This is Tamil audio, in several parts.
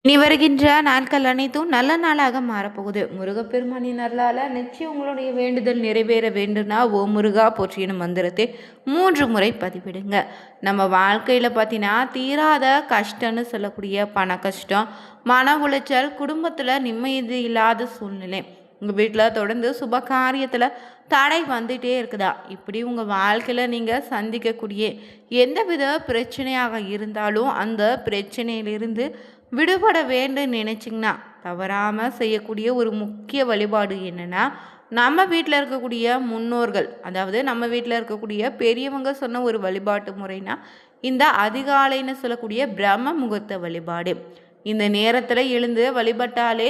இனி வருகின்ற நாட்கள் அனைத்தும் நல்ல நாளாக மாறப்போகுது. முருகப்பெருமானின் அருளால் நிச்சயம் உங்களுடைய வேண்டுதல் நிறைவேற வேண்டும்னா ஓ முருகா போற்றின மந்திரத்தை 3 முறை பதிவிடுங்க. நம்ம வாழ்க்கையில் பார்த்தீங்கன்னா தீராத கஷ்டம்னு சொல்லக்கூடிய பண கஷ்டம், மன உளைச்சல், குடும்பத்தில் நிம்மதி இல்லாத சூழ்நிலை, உங்கள் வீட்டில் தொடர்ந்து சுப காரியத்தில் தடை வந்துகிட்டே இருக்குதா, இப்படி உங்கள் வாழ்க்கையில் நீங்கள் சந்திக்கக்கூடிய எந்தவித பிரச்சனையாக இருந்தாலும் அந்த பிரச்சனையிலிருந்து விடுபட வேண்டும் நினச்சிங்கன்னா தவறாமல் செய்யக்கூடிய ஒரு முக்கிய வழிபாடு என்னென்னா, நம்ம வீட்டில் இருக்கக்கூடிய முன்னோர்கள், அதாவது நம்ம வீட்டில் இருக்கக்கூடிய பெரியவங்க சொன்ன ஒரு வழிபாட்டு முறைனா இந்த அதிகாலைன்னு சொல்லக்கூடிய பிரம்ம முகூர்த்த வழிபாடு. இந்த நேரத்தில் எழுந்து வழிபட்டாலே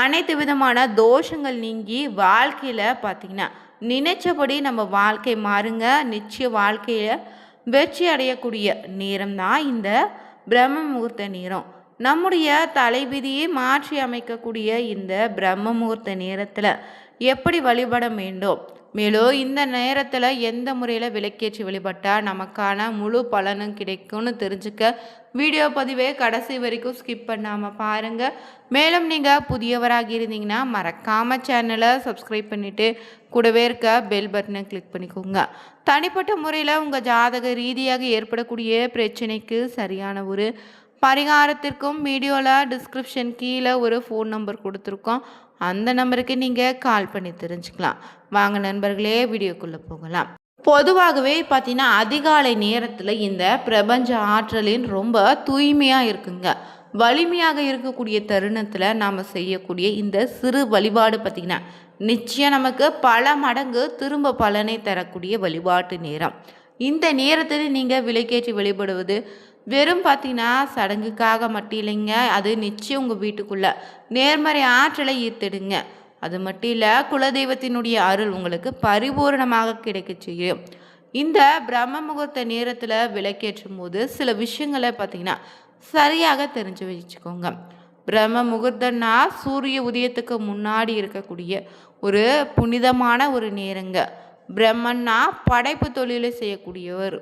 அனைத்து விதமான தோஷங்கள் நீங்கி வாழ்க்கையில் பார்த்திங்கன்னா நினைச்சபடி நம்ம வாழ்க்கை மாறுங்க. நிச்சய வாழ்க்கையில் வெற்றி அடையக்கூடிய நேரம் தான் இந்த பிரம்ம முகூர்த்த நேரம். நம்முடைய தலைவிதியை மாற்றி அமைக்கக்கூடிய இந்த பிரம்ம முகூர்த்த நேரத்தில் எப்படி வழிபட வேண்டும், மேலும் இந்த நேரத்தில் எந்த முறையில் விளக்கேற்றி வழிபட்டால் நமக்கான முழு பலனும் கிடைக்கும்னு தெரிஞ்சுக்க வீடியோ பதிவே கடைசி வரைக்கும் ஸ்கிப் பண்ணாமல் பாருங்கள். மேலும் நீங்கள் புதியவராக இருந்தீங்கன்னா மறக்காமல் சேனலை சப்ஸ்கிரைப் பண்ணிவிட்டு கூடவே இருக்க பெல் பட்டனை கிளிக் பண்ணிக்கோங்க. தனிப்பட்ட முறையில் உங்கள் ஜாதக ரீதியாக ஏற்படக்கூடிய பிரச்சனைக்கு சரியான ஒரு பரிகாரத்திற்கும் வீடியோவில் டிஸ்கிரிப்ஷன் கீழே ஒரு ஃபோன் நம்பர் கொடுத்துருக்கோம். அந்த நம்பருக்கு நீங்கள் கால் பண்ணி தெரிஞ்சுக்கலாம். வாங்க நண்பர்களே, வீடியோக்குள்ளே போகலாம். பொதுவாகவே பார்த்தீங்கன்னா அதிகாலை நேரத்தில் இந்த பிரபஞ்ச ஆற்றலின் ரொம்ப தூய்மையாக இருக்குங்க. வலிமையாக இருக்கக்கூடிய தருணத்தில் நாம் செய்யக்கூடிய இந்த சிறு வழிபாடு பார்த்திங்கன்னா நிச்சயம் நமக்கு பல மடங்கு திரும்ப பலனை தரக்கூடிய வழிபாட்டு நேரம். இந்த நேரத்தில் நீங்கள் விளக்கேற்றி வழிபடுவது வெறும் பார்த்தீங்கன்னா சடங்குக்காக மட்டும் இல்லைங்க, அது நிச்சயம் உங்கள் வீட்டுக்குள்ளே நேர்மறை ஆற்றலை ஈர்த்திடுங்க. அது மட்டும் இல்லை, குலதெய்வத்தினுடைய அருள் உங்களுக்கு பரிபூர்ணமாக கிடைக்க செய்யும். இந்த பிரம்ம முகூர்த்த நேரத்தில் விளக்கேற்றும் போது சில விஷயங்களை பார்த்தீங்கன்னா சரியாக தெரிஞ்சு வச்சுக்கோங்க. பிரம்ம முகூர்த்தம்னா சூரிய உதயத்துக்கு முன்னாடி இருக்கக்கூடிய ஒரு புனிதமான ஒரு நேரங்க. பிரம்மன்னா படைப்பு தொழிலை செய்யக்கூடியவர்,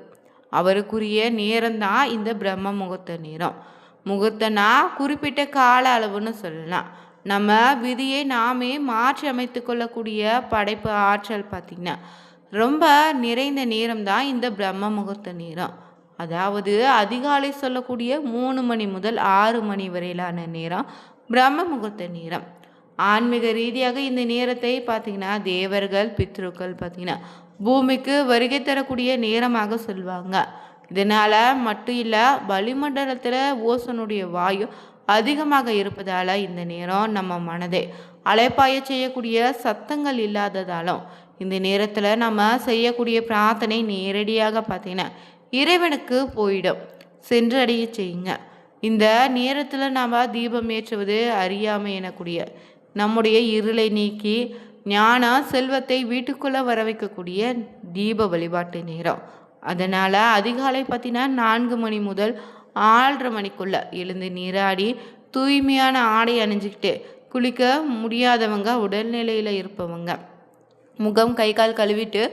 அவருக்குரிய நேரம்தான் இந்த பிரம்ம முகூர்த்த நேரம். முகூர்த்தனா குறிப்பிட்ட கால அளவுன்னு சொல்லலாம். நம்ம விதியை நாமே மாற்றி அமைத்து கொள்ளக்கூடிய படைப்பு ஆற்றல் பார்த்திங்கன்னா ரொம்ப நிறைந்த நேரம் தான் இந்த பிரம்ம முகூர்த்த நேரம். அதாவது அதிகாலை சொல்லக்கூடிய 3 மணி முதல் 6 மணி வரையிலான நேரம் பிரம்ம முகூர்த்த நேரம். ஆன்மீக ரீதியாக இந்த நேரத்தை பார்த்திங்கன்னா தேவர்கள் பித்ருக்கள் பார்த்திங்கன்னா பூமிக்கு வருகை தரக்கூடிய நேரமாக சொல்லுவாங்க. இதனால் மட்டும் இல்லை, வளிமண்டலத்தில் ஓசனுடைய வாயு அதிகமாக இருப்பதால் இந்த நேரம் நம்ம மனதை அலைப்பாய செய்யக்கூடிய சத்தங்கள் இல்லாததாலும் இந்த நேரத்தில் நம்ம செய்யக்கூடிய பிரார்த்தனை நேரடியாக பார்த்தீங்கன்னா இறைவனுக்கு போயிடும், சென்றடைய செய்யுங்க. இந்த நேரத்தில் நாம் தீபம் ஏற்றுவது அறியாமை எனக்கூடிய நம்முடைய இருளை நீக்கி ஞான செல்வத்தை வீட்டுக்குள்ளே வர வைக்கக்கூடிய தீப வழிபாட்டு நேரம். அதனால் அதிகாலை பார்த்தீங்கன்னா 4 மணி முதல் 6:30 மணிக்குள்ளே எழுந்து நீராடி தூய்மையான ஆடை அணிஞ்சிக்கிட்டு குளிக்க முடியாதவங்க, உடல்நிலையில் இருப்பவங்க முகம் கை கால் கழுவிட்டு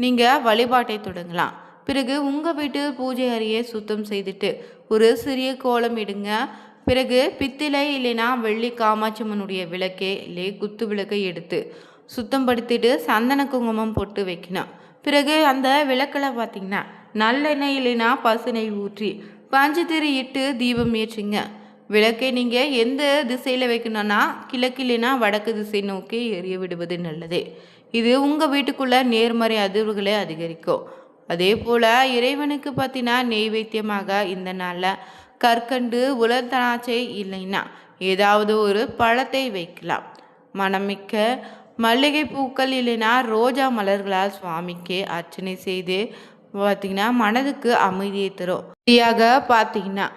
நீங்கள் வழிபாட்டை தொடங்கலாம். பிறகு உங்கள் வீட்டு பூஜை அறையை சுத்தம் செய்துட்டு ஒரு சிறிய கோலம் இடுங்க. பிறகு பித்தளை இல்லைன்னா வெள்ளி காமாட்சியம்மனுடைய விளக்கே இல்லை குத்து விளக்கை எடுத்து சுத்தம் படுத்திட்டு சந்தன குங்குமம் போட்டு வைக்கணும். பிறகு அந்த விளக்கில் பார்த்திங்கன்னா நல்லெண்ணெய் இல்லைன்னா பசுநெய் ஊற்றி பஞ்சுத்திரி இட்டு தீபம் ஏற்றுங்க. விளக்கை நீங்கள் எந்த திசையில் வைக்கணும்னா கிழக்கு இல்லைன்னா வடக்கு திசை நோக்கி எரிய விடுவது நல்லது. இது உங்கள் வீட்டுக்குள்ளே நேர்மறை அதிர்வுகளை அதிகரிக்கும். அதே போல் இறைவனுக்கு பார்த்தீங்கன்னா நெய்வேத்தியமாக இந்த நாளில் கற்கண்டு உலர் திராட்சை இல்லைன்னா ஏதாவது ஒரு பழத்தை வைக்கலாம். மணமிக்க மல்லிகை பூக்கள் இல்லைன்னா ரோஜா மலர்களால் சுவாமிக்கு அர்ச்சனை செய்து பார்த்திங்கன்னா மனதுக்கு அமைதியை தரும். சரியாக பார்த்தீங்கன்னா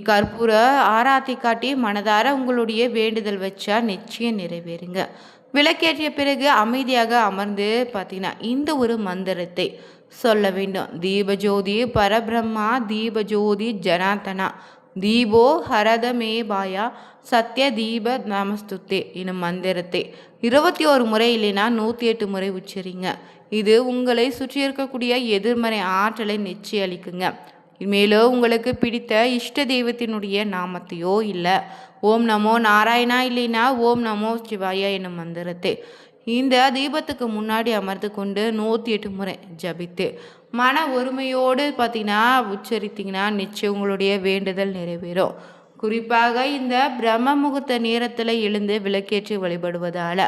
கற்பூர ஆராத்தி காட்டி மனதார உங்களுடைய வேண்டுதல் வச்சா நிச்சயம் நிறைவேறுங்க. விளக்கேற்றிய பிறகு அமைதியாக அமர்ந்து பார்த்தீங்கன்னா இந்த ஒரு மந்திரத்தை சொல்ல வேண்டும். தீபஜோதி பரபிரம்மா தீபஜோதி ஜனாதனா தீபோ ஹரதமேபாயா சத்ய தீப நமஸ்துத்தே எனும் மந்திரத்தை 21 முறை இல்லைன்னா 108 முறை உச்சரிங்க. இது உங்களை சுற்றி இருக்கக்கூடிய எதிர்மறை ஆற்றலை நிச்சயம் அளிக்குங்க. மேலும் உங்களுக்கு பிடித்த இஷ்ட தெய்வத்தினுடைய நாமத்தையோ இல்லை ஓம் நமோ நாராயணா இல்லைனா ஓம் நமோ சிவாயா என்னும் மந்திரத்தை இந்த தீபத்துக்கு முன்னாடி அமர்ந்து கொண்டு 108 முறை ஜபித்து மன ஒருமையோடு பார்த்தீங்கன்னா உச்சரித்தீங்கன்னா நிச்சயம் உங்களுடைய வேண்டுதல் நிறைவேறும். குறிப்பாக இந்த பிரம்ம முகூர்த்த நேரத்தில் எழுந்து விளக்கேற்றி வழிபடுவதால்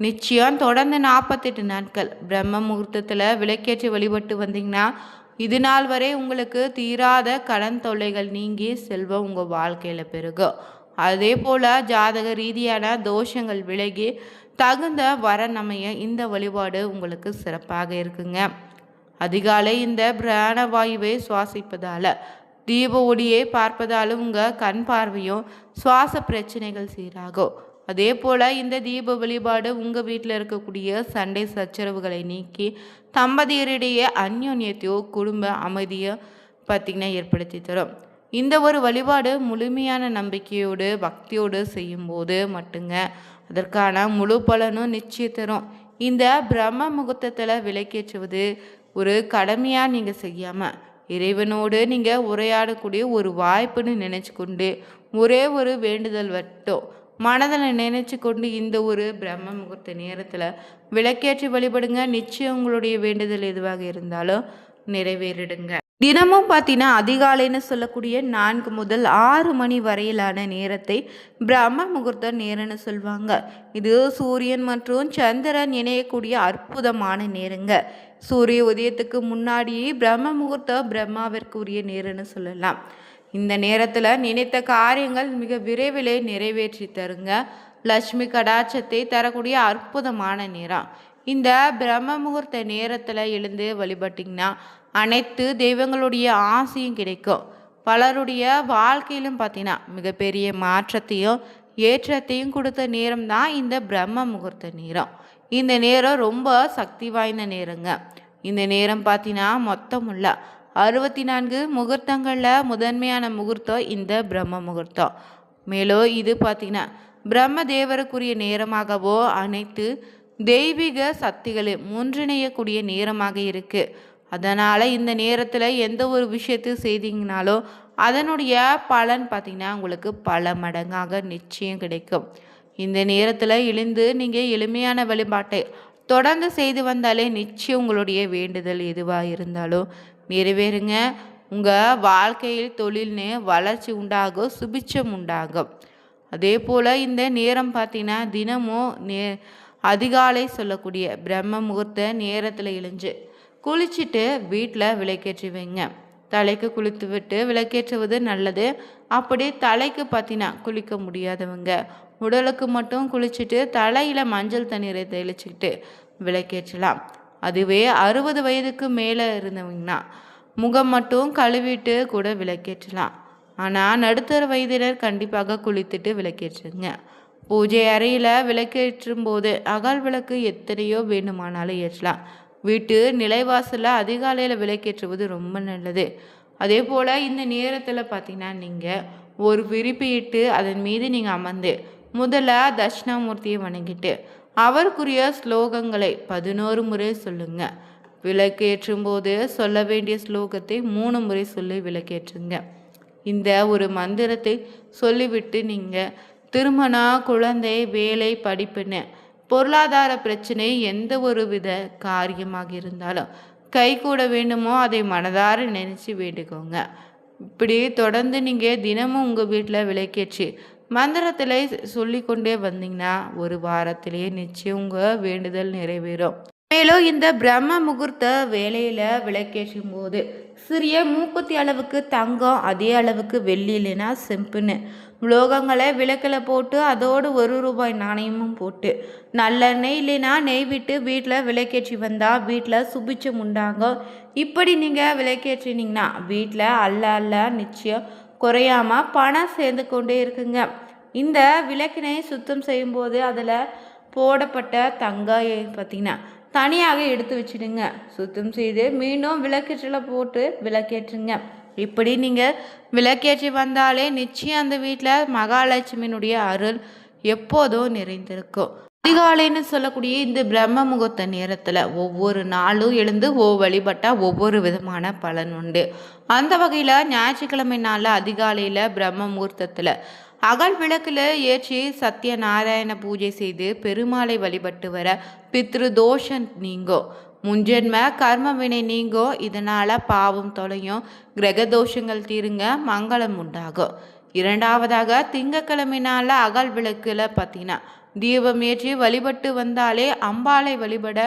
நிச்சயம் தொடர்ந்து 48 நாட்கள் பிரம்ம முகூர்த்தத்தில் விளக்கேற்றி வழிபட்டு வந்தீங்கன்னா இது நாள் வரை உங்களுக்கு தீராத கடன் தொல்லைகள் நீங்கி செல்வம் உங்கள் வாழ்க்கையில் பெருகும். அதே போல் ஜாதக ரீதியான தோஷங்கள் விலகி தகுந்த வரநமைய இந்த வழிபாடு உங்களுக்கு சிறப்பாக இருக்குங்க. அதிகாலை இந்த பிராணவாயுவை சுவாசிப்பதால் தீப ஒளியை பார்ப்பதாலும் உங்கள் கண் பார்வையும் சுவாச பிரச்சனைகள் சீராகும். அதே போல் இந்த தீப வழிபாடு உங்கள் வீட்டில் இருக்கக்கூடிய சண்டை சச்சரவுகளை நீக்கி தம்பதியரிடையே அந்யோன்யத்தையோ குடும்ப அமைதியோ பார்த்திங்கன்னா ஏற்படுத்தி தரும். இந்த ஒரு வழிபாடு முழுமையான நம்பிக்கையோடு பக்தியோடு செய்யும்போது மட்டுங்க அதற்கான முழு பலனும் நிச்சயம் தரும். இந்த பிரம்ம முகூர்த்தத்தில் விளக்கேற்றுவது ஒரு கடமையாக நீங்கள் செய்யாமல் இறைவனோடு நீங்கள் உரையாடக்கூடிய ஒரு வாய்ப்புன்னு நினச்சி கொண்டு ஒரே ஒரு வேண்டுதல் வட்டும் மனதில் நினைச்சு கொண்டு இந்த ஒரு பிரம்ம முகூர்த்த நேரத்தில் விளக்கேற்றி வழிபடுங்க. நிச்சயம் உங்களுடைய வேண்டுதல் எதுவாக இருந்தாலும் நிறைவேறிடுங்க. தினமும் பார்த்தீங்கன்னா அதிகாலைன்னு சொல்லக்கூடிய 4 முதல் 6 மணி வரையிலான நேரத்தை பிரம்ம முகூர்த்த நேரம்னு சொல்லுவாங்க. இது சூரியன் மற்றும் சந்திரன் இணையக்கூடிய அற்புதமான நேரங்க. சூரிய உதயத்துக்கு முன்னாடி பிரம்ம முகூர்த்தம் பிரம்மாவிற்குரிய நேரம்னு சொல்லலாம். இந்த நேரத்தில் நினைத்த காரியங்கள் மிக விரைவிலே நிறைவேற்றி தருங்க. லட்சுமி கடாட்சத்தை தரக்கூடிய அற்புதமான நேரம். இந்த பிரம்ம முகூர்த்த நேரத்தில் எழுந்து வழிபட்டிங்கன்னா அனைத்து தெய்வங்களுடைய ஆசையும் கிடைக்கும். பலருடைய வாழ்க்கையிலும் பார்த்தீங்கன்னா மிகப்பெரிய மாற்றத்தையும் ஏற்றத்தையும் கொடுத்த நேரம் தான் இந்த பிரம்ம முகூர்த்த நேரம். இந்த நேரம் ரொம்ப சக்தி வாய்ந்த நேரங்க. இந்த நேரம் பார்த்தீங்கன்னா மொத்தமுள்ள 64 முகூர்த்தங்களில் முதன்மையான முகூர்த்தம் இந்த பிரம்ம முகூர்த்தம். மேலும் இது பார்த்தீங்கன்னா பிரம்ம தேவருக்குரிய நேரமாகவோ அனைத்து தெய்வீக சக்திகளையும் ஒன்றிணையக்கூடிய நேரமாக இருக்குது. அதனால் இந்த நேரத்தில் எந்த ஒரு விஷயத்தை செய்தீங்கனாலும் அதனுடைய பலன் பார்த்திங்கன்னா உங்களுக்கு பல மடங்காக நிச்சயம் கிடைக்கும். இந்த நேரத்தில் எழுந்து நீங்கள் எளிமையான வழிபாட்டை தொடர்ந்து செய்து வந்தாலே நிச்சயம் உங்களுடைய வேண்டுதல் எதுவாக இருந்தாலும் நிறைவேறுங்க. உங்கள் வாழ்க்கையில் தொழில்னு வளர்ச்சி உண்டாகும், சுபிட்சம் உண்டாகும். அதே போல் இந்த நேரம் பார்த்திங்கன்னா தினமும் அதிகாலை சொல்லக்கூடிய பிரம்ம முகூர்த்த நேரத்தில் எழுஞ்சு குளிச்சுட்டு வீட்டில் விளக்கேற்றி வைங்க. தலைக்கு குளித்து விட்டு விளக்கேற்றுவது நல்லது. அப்படி தலைக்கு பார்த்தினா குளிக்க முடியாதவங்க உடலுக்கு மட்டும் குளிச்சுட்டு தலையில் மஞ்சள் தண்ணீரை தெளிச்சுக்கிட்டு விளக்கேற்றலாம். அதுவே 60 வயதுக்கு மேலே இருந்தவங்கன்னா முகம் மட்டும் கழுவிட்டு கூட விளக்கேற்றலாம். ஆனால் நடுத்தர வயதினர் கண்டிப்பாக குளித்துட்டு விளக்கேற்றுங்க. பூஜை அறையில் விளக்கேற்றும் போது அகல் விளக்கு எத்தனையோ வேண்டுமானாலும் ஏற்றலாம். வீட்டு நிலைவாசலில் அதிகாலையில் விளக்கேற்றுவது ரொம்ப நல்லது. அதே போல் இந்த நேரத்தில் பார்த்தீங்கன்னா நீங்கள் ஒரு விரிப்பு இட்டு அதன் மீது நீங்கள் அமர்ந்து முதல்ல தட்சிணாமூர்த்தியை வணங்கிட்டு அவருக்குரிய ஸ்லோகங்களை 11 முறை சொல்லுங்க. விளக்கேற்றும் போது சொல்ல வேண்டிய ஸ்லோகத்தை 3 முறை சொல்லி விளக்கேற்றுங்க. இந்த ஒரு மந்திரத்தை சொல்லிவிட்டு நீங்கள் திருமணம், குழந்தை, வேலை, படிப்புன்னு பொருளாதார பிரச்சனை எந்த ஒரு வித காரியமாக இருந்தாலும் கை கூட வேண்டுமோ அதை மனதார நினச்சி வேண்டிக்கோங்க. இப்படி தொடர்ந்து நீங்கள் தினமும் உங்கள் வீட்டில் விளக்கேற்றி மந்திரத்தில் சொல்லி கொண்டே வந்தீங்கன்னா ஒரு வாரத்திலேயே நிச்சயம் உங்கள் வேண்டுதல் நிறைவேறும். மேலும் இந்த பிரம்ம முகூர்த்த வேலையில் விளக்கேற்றும் போது சிறிய மூக்குத்தி அளவுக்கு தங்கம், அதே அளவுக்கு வெள்ளி இல்லைன்னா செம்புன்னு உலோகங்களை விளக்கில் போட்டு அதோடு 1 ரூபாய் நாணயமும் போட்டு நல்லெண்ணெய் இல்லைன்னா நெய் விட்டு வீட்டில் விளக்கேற்றி வந்தால் வீட்டில் சுபிச்சம் உண்டாகும். இப்படி நீங்கள் விளக்கேற்றினீங்கன்னா வீட்டில் அல்ல நிச்சயம் குறையாமல் பணம் சேர்ந்து கொண்டே இருக்குங்க. இந்த விளக்கினை சுத்தம் செய்யும்போது அதில் போடப்பட்ட தங்காயை பார்த்திங்கன்னா தனியாக எடுத்து வச்சுடுங்க. சுத்தம் செய்து மீண்டும் விளக்கேற்றில் போட்டு விளக்கேற்றுங்க. இப்படி நீங்கள் விளக்கேற்றி வந்தாலே நிச்சயம் அந்த வீட்டில் மகாலட்சுமியினுடைய அருள் எப்போதும் நிறைந்திருக்கும். அதிகாலைன்னு சொல்லக்கூடிய இந்த பிரம்ம முகூர்த்த நேரத்தில் ஒவ்வொரு நாளும் எழுந்து வழிபட்டால் ஒவ்வொரு விதமான பலன் உண்டு. அந்த வகையில் ஞாயிற்றுக்கிழமை நாளில் அதிகாலையில் பிரம்ம முகூர்த்தத்தில் அகல் விளக்கில் ஏற்றி சத்யநாராயண பூஜை செய்து பெருமாளை வழிபட்டு வர பித்ரு தோஷம் நீங்கும், முன்ஜென்ம கர்ம வினை நீங்கும். இதனால் பாவம் தொலையும், கிரக தோஷங்கள் தீருங்க, மங்களம் உண்டாகும். இரண்டாவதாக திங்கக்கிழமை நாளில் அகல் விளக்கில் பார்த்தீங்கன்னா தீபம் ஏற்றி வழிபட்டு வந்தாலே அம்பாளை வழிபட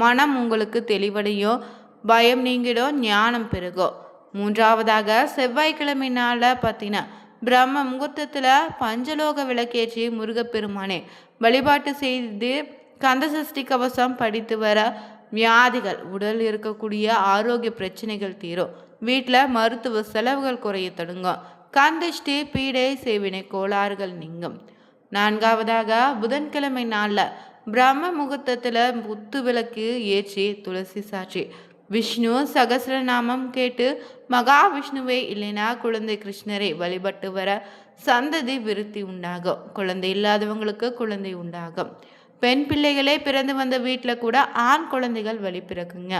மனம் உங்களுக்கு தெளிவடையும், பயம் நீங்கிடும், ஞானம் பெருகும். மூன்றாவதாக செவ்வாய்க்கிழமை நாளில் பார்த்தீங்கன்னா பிரம்ம முகூர்த்தத்தில் பஞ்சலோக விளக்கேற்றி முருகப்பெருமானே வழிபாட்டு செய்து கந்தசஷ்டி கவசம் படித்து வர வியாதிகள், உடல் இருக்கக்கூடிய ஆரோக்கிய பிரச்சனைகள் தீரும், வீட்டில் மருத்துவ செலவுகள் குறைய தொடங்கும், கந்திஷ்டி பீடை சேவினை கோளாறுகள் நீங்கும். நான்காவதாக புதன்கிழமை நாளில் பிரம்ம முகூர்த்தத்தில் புத்து விளக்கு ஏற்றி துளசி சாட்சி விஷ்ணு சகசிரநாமம் கேட்டு மகாவிஷ்ணுவை இல்லைனா குழந்தை கிருஷ்ணரை வழிபட்டு வர சந்ததி விருத்தி உண்டாகும், குழந்தை இல்லாதவங்களுக்கு குழந்தை உண்டாகும். பெண் பிள்ளைகளே பிறந்து வந்த வீட்டில் கூட ஆண் குழந்தைகள் வழி பிறக்குங்க,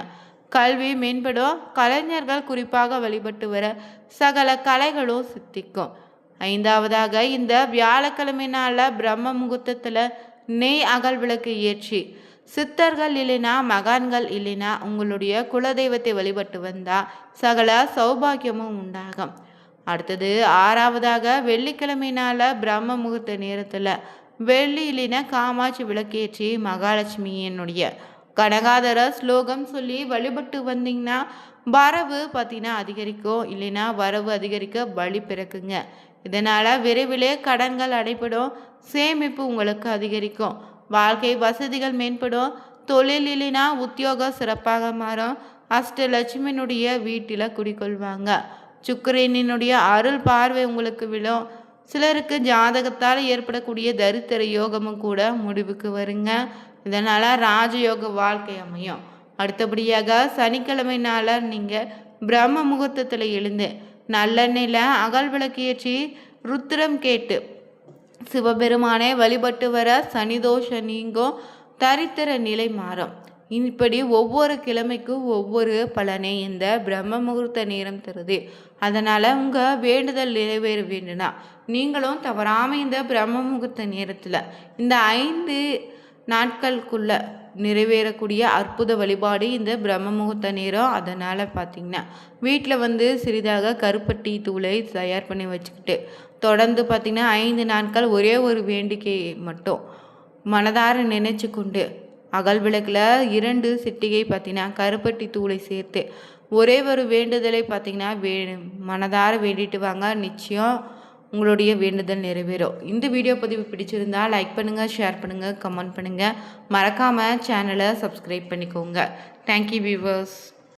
கல்வி மேம்படும், கலைஞர்கள் குறிப்பாக வழிபட்டு வர சகல கலைகளும் சித்திக்கும். ஐந்தாவதாக இந்த வியாழக்கிழமை நாளில் பிரம்ம முகூர்த்தத்தில் நெய் அகல் விளக்கு ஏற்றி சித்தர்கள் இல்லைனா மகான்கள் இல்லைனா உங்களுடைய குலதெய்வத்தை வழிபட்டு வந்தால் சகல சௌபாகியமும் உண்டாகும். அடுத்தது ஆறாவதாக வெள்ளிக்கிழமை நாளில் பிரம்ம முகூர்த்த நேரத்தில் வெள்ளி இல்லைனா காமாட்சி விளக்கேற்றி மகாலட்சுமியினுடைய கனகாதர ஸ்லோகம் சொல்லி வழிபட்டு வந்தீங்கன்னா வரவு பார்த்தீங்கன்னா அதிகரிக்கும், இல்லைன்னா வரவு அதிகரிக்க வழி பிறக்குங்க. இதனால் விரைவிலே கடன்கள் அடைப்படும், சேமிப்பு உங்களுக்கு அதிகரிக்கும், வாழ்க்கை வசதிகள் மேம்படும், தொழில் இல்லைனா உத்தியோகம் சிறப்பாக மாறும், அஷ்டலட்சுமியினுடைய வீட்டில் குடிக்கொள்வாங்க, சுக்கிரனினுடைய அருள் பார்வை உங்களுக்கு விழும். சிலருக்கு ஜாதகத்தால் ஏற்படக்கூடிய தரித்திர யோகமும் கூட முடிவுக்கு வருங்க. இதனால் ராஜயோக வாழ்க்கை அமையும். அடுத்தபடியாக சனிக்கிழமை நாளில் நீங்கள் பிரம்ம முகூர்த்தத்தில் எழுந்து நல்லெண்ணெயில் அகல் விளக்கு ஏற்றி ருத்திரம் கேட்டு சிவபெருமானை வழிபட்டு வர சனிதோஷ நீங்கும், தரித்திர நிலை மாறும். இப்படி ஒவ்வொரு கிழமைக்கும் ஒவ்வொரு பலனை இந்த பிரம்ம முகூர்த்த நேரம் தருது. அதனால் உங்கள் வேண்டுதல் நிறைவேற வேண்டும்னா நீங்களும் தவறாமல் இந்த பிரம்ம முகூர்த்த நேரத்தில் இந்த 5 நாட்களுக்குள்ள நிறைவேறக்கூடிய அற்புத வழிபாடு இந்த பிரம்ம முகூர்த்த நேரம். அதனால் பார்த்திங்கன்னா வீட்டில் சிறிதாக கருப்பட்டி தூளை தயார் பண்ணி வச்சுக்கிட்டு தொடர்ந்து பார்த்திங்கன்னா 5 நாட்கள் ஒரே ஒரு வேண்டிக்கை மட்டும் மனதார நினைச்சு கொண்டு அகல் விளக்கில் 2 சிட்டிகை பார்த்திங்கன்னா கருப்பட்டி தூளை சேர்த்து ஒரே ஒரு வேண்டுதலை பார்த்திங்கன்னா மனதார வேண்டிட்டு வாங்க, நிச்சயம் உங்களுடைய வேண்டுதல் நிறைவேறும். இந்த வீடியோ பதிவு பிடிச்சிருந்தால் லைக் பண்ணுங்கள், ஷேர் பண்ணுங்கள், கமெண்ட் பண்ணுங்கள், மறக்காமல் சேனலை சப்ஸ்கிரைப் பண்ணிக்கோங்க. Thank you viewers.